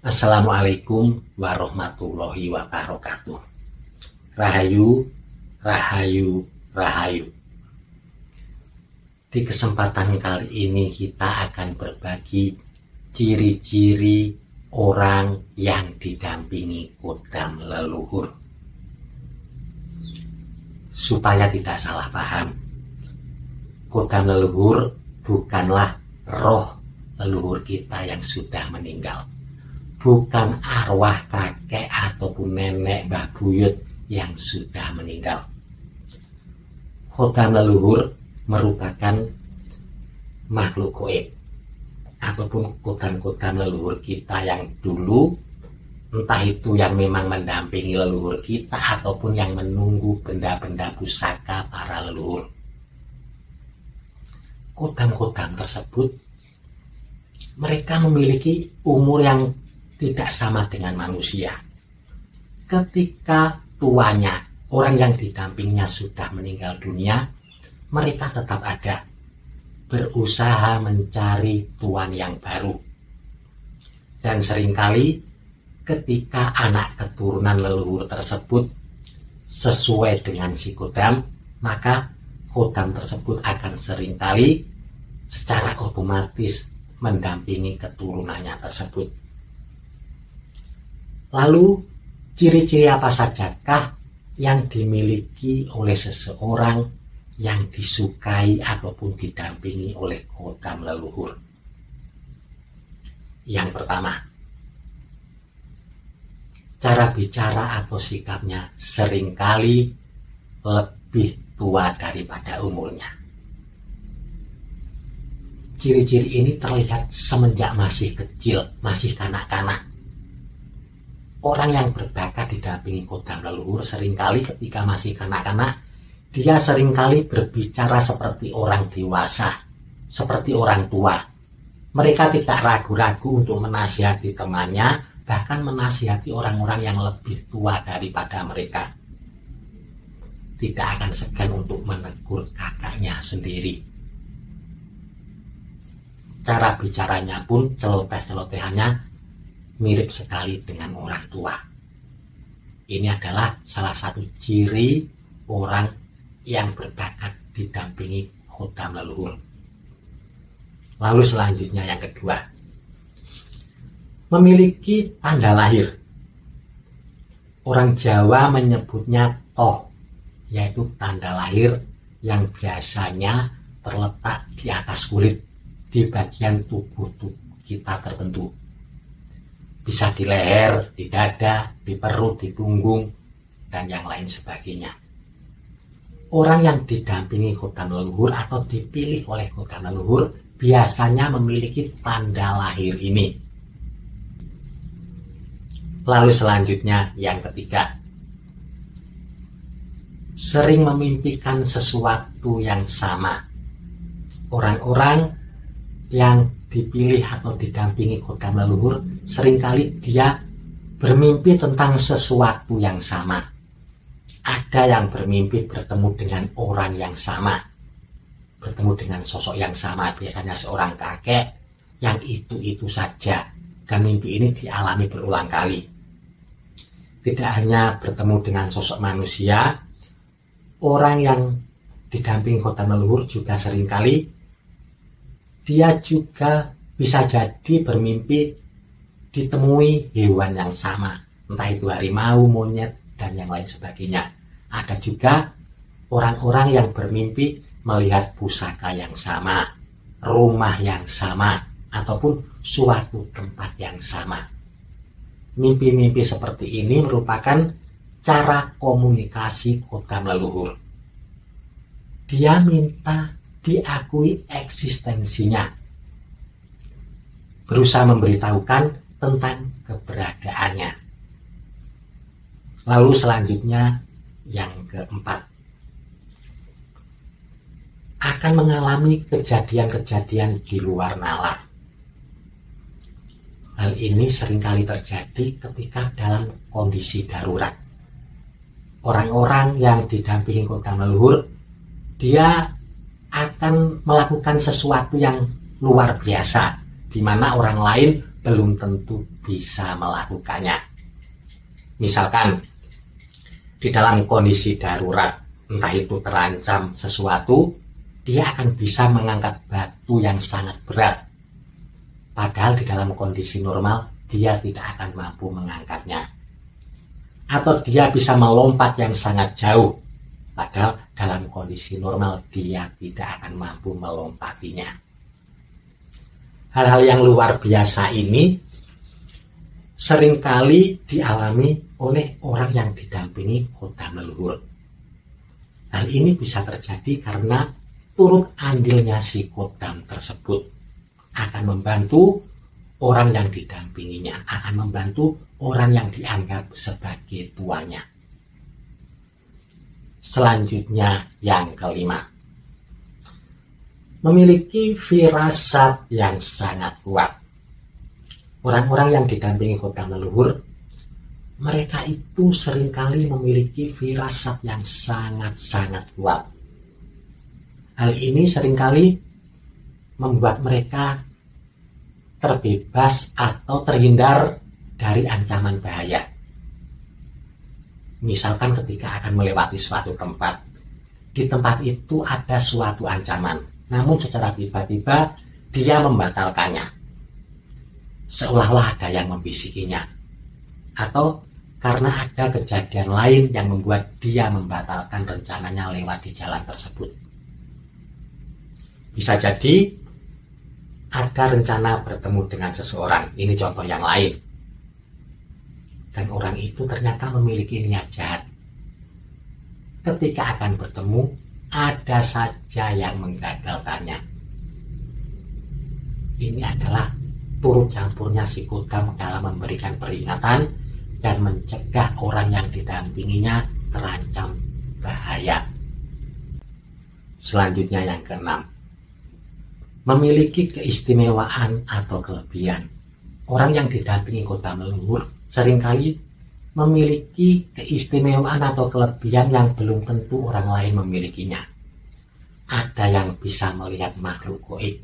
Assalamualaikum warahmatullahi wabarakatuh. Rahayu, rahayu, rahayu. Di kesempatan kali ini kita akan berbagi ciri-ciri orang yang didampingi kodam leluhur. Supaya tidak salah paham, kodam leluhur bukanlah roh leluhur kita yang sudah meninggal. Bukan arwah kakek ataupun nenek mbah buyut yang sudah meninggal. Kodam leluhur merupakan makhluk gaib ataupun kodam-kodam leluhur kita yang dulu, entah itu yang memang mendampingi leluhur kita ataupun yang menunggu benda-benda pusaka para leluhur. Kodam-kodam tersebut mereka memiliki umur yang tidak sama dengan manusia. Ketika tuanya, orang yang didampingnya sudah meninggal dunia, mereka tetap ada, berusaha mencari tuan yang baru. Dan seringkali ketika anak keturunan leluhur tersebut sesuai dengan si kodam, maka kodam tersebut akan seringkali secara otomatis mendampingi keturunannya tersebut. Lalu, ciri-ciri apa sajakah yang dimiliki oleh seseorang yang disukai ataupun didampingi oleh kodam leluhur? Yang pertama, cara bicara atau sikapnya seringkali lebih tua daripada umurnya. Ciri-ciri ini terlihat semenjak masih kecil, masih kanak-kanak. Orang yang berbakat didampingi kodam leluhur seringkali ketika masih kanak-kanak, dia seringkali berbicara seperti orang dewasa, seperti orang tua. Mereka tidak ragu-ragu untuk menasihati temannya, bahkan menasihati orang-orang yang lebih tua daripada mereka. Tidak akan segan untuk menegur kakaknya sendiri. Cara bicaranya pun, celoteh-celotehannya mirip sekali dengan orang tua. Ini adalah salah satu ciri orang yang berbakat didampingi kodam leluhur. Lalu selanjutnya yang kedua, memiliki tanda lahir. Orang Jawa menyebutnya toh, yaitu tanda lahir yang biasanya terletak di atas kulit, di bagian tubuh kita tertentu. Bisa di leher, di dada, di perut, di punggung, dan yang lain sebagainya. Orang yang didampingi kodam leluhur atau dipilih oleh kodam leluhur biasanya memiliki tanda lahir ini. Lalu selanjutnya yang ketiga, sering memimpikan sesuatu yang sama. Orang-orang yang dipilih atau didampingi kodam leluhur, seringkali dia bermimpi tentang sesuatu yang sama. Ada yang bermimpi bertemu dengan orang yang sama, bertemu dengan sosok yang sama, biasanya seorang kakek yang itu-itu saja, dan mimpi ini dialami berulang kali. Tidak hanya bertemu dengan sosok manusia, orang yang didampingi kodam leluhur juga seringkali dia juga bisa jadi bermimpi ditemui hewan yang sama, entah itu harimau, monyet, dan yang lain sebagainya. Ada juga orang-orang yang bermimpi melihat pusaka yang sama, rumah yang sama, ataupun suatu tempat yang sama. Mimpi-mimpi seperti ini merupakan cara komunikasi kodam leluhur. Dia minta diakui eksistensinya, berusaha memberitahukan tentang keberadaannya. Lalu selanjutnya yang keempat, akan mengalami kejadian-kejadian di luar nalar. Hal ini seringkali terjadi ketika dalam kondisi darurat. Orang-orang yang didampingi kodam leluhur, dia akan melakukan sesuatu yang luar biasa, di mana orang lain belum tentu bisa melakukannya. Misalkan di dalam kondisi darurat, entah itu terancam sesuatu, dia akan bisa mengangkat batu yang sangat berat. Padahal di dalam kondisi normal, dia tidak akan mampu mengangkatnya. Atau dia bisa melompat yang sangat jauh, padahal dalam kondisi normal dia tidak akan mampu melompatinya. Hal-hal yang luar biasa ini seringkali dialami oleh orang yang didampingi Kodam leluhur. Hal ini bisa terjadi karena turut andilnya si Kodam tersebut akan membantu orang yang didampinginya, akan membantu orang yang dianggap sebagai tuanya. Selanjutnya yang kelima, memiliki firasat yang sangat kuat. Orang-orang yang didampingi Kodam leluhur, mereka itu seringkali memiliki firasat yang sangat-sangat kuat. Hal ini seringkali membuat mereka terbebas atau terhindar dari ancaman bahaya. Misalkan ketika akan melewati suatu tempat, di tempat itu ada suatu ancaman, namun secara tiba-tiba dia membatalkannya, seolah-olah ada yang membisikinya, atau karena ada kejadian lain yang membuat dia membatalkan rencananya lewat di jalan tersebut. Bisa jadi ada rencana bertemu dengan seseorang, ini contoh yang lain, dan orang itu ternyata memiliki niat jahat. Ketika akan bertemu, ada saja yang menggagalkannya. Ini adalah turut campurnya si Kodam dalam memberikan peringatan dan mencegah orang yang didampinginya terancam bahaya. Selanjutnya yang keenam, memiliki keistimewaan atau kelebihan. Orang yang didampingi Kodam leluhur seringkali memiliki keistimewaan atau kelebihan yang belum tentu orang lain memilikinya. Ada yang bisa melihat makhluk gaib,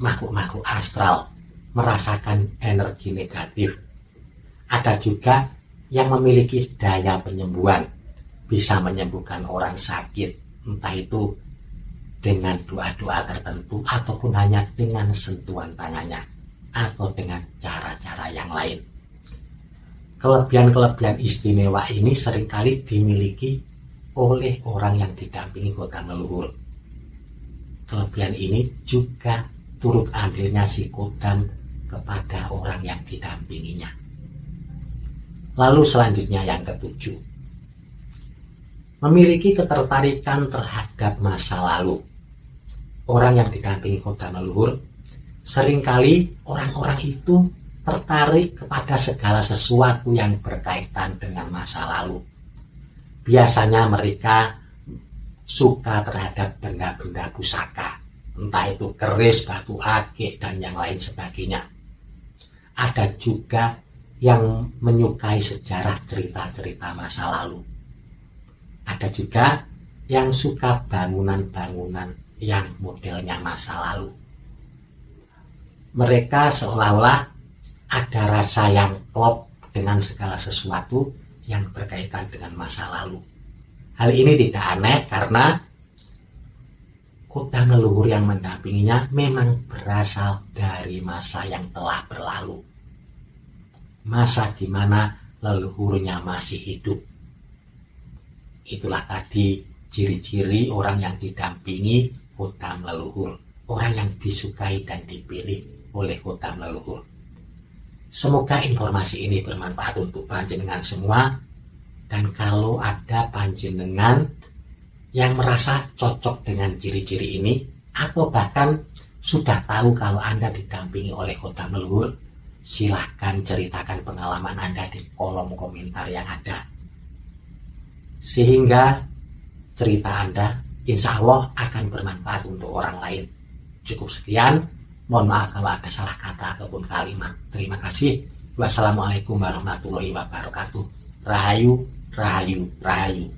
makhluk-makhluk astral, merasakan energi negatif. Ada juga yang memiliki daya penyembuhan, bisa menyembuhkan orang sakit, entah itu dengan doa-doa tertentu ataupun hanya dengan sentuhan tangannya atau dengan cara-cara yang lain. Kelebihan-kelebihan istimewa ini seringkali dimiliki oleh orang yang didampingi Kodam leluhur. Kelebihan ini juga turut andilnya si Kodam kepada orang yang didampinginya. Lalu selanjutnya yang ketujuh, memiliki ketertarikan terhadap masa lalu. Orang yang didampingi Kodam leluhur, seringkali orang-orang itu tertarik kepada segala sesuatu yang berkaitan dengan masa lalu. Biasanya mereka suka terhadap benda-benda pusaka, entah itu keris, batu akik, dan yang lain sebagainya. Ada juga yang menyukai sejarah cerita-cerita masa lalu. Ada juga yang suka bangunan-bangunan yang modelnya masa lalu. Mereka seolah-olah ada rasa yang klop dengan segala sesuatu yang berkaitan dengan masa lalu. Hal ini tidak aneh karena Kodam leluhur yang mendampinginya memang berasal dari masa yang telah berlalu. Masa di mana leluhurnya masih hidup. Itulah tadi ciri-ciri orang yang didampingi Kodam leluhur, orang yang disukai dan dipilih oleh Kodam leluhur. Semoga informasi ini bermanfaat untuk panjenengan semua, dan kalau ada panjenengan yang merasa cocok dengan ciri-ciri ini, atau bahkan sudah tahu kalau Anda didampingi oleh Kodam leluhur, silahkan ceritakan pengalaman Anda di kolom komentar yang ada, sehingga cerita Anda insya Allah akan bermanfaat untuk orang lain. Cukup sekian. Mohon maaf kalau ada salah kata ataupun kalimat. Terima kasih. Wassalamualaikum warahmatullahi wabarakatuh. Rahayu, rahayu, rahayu.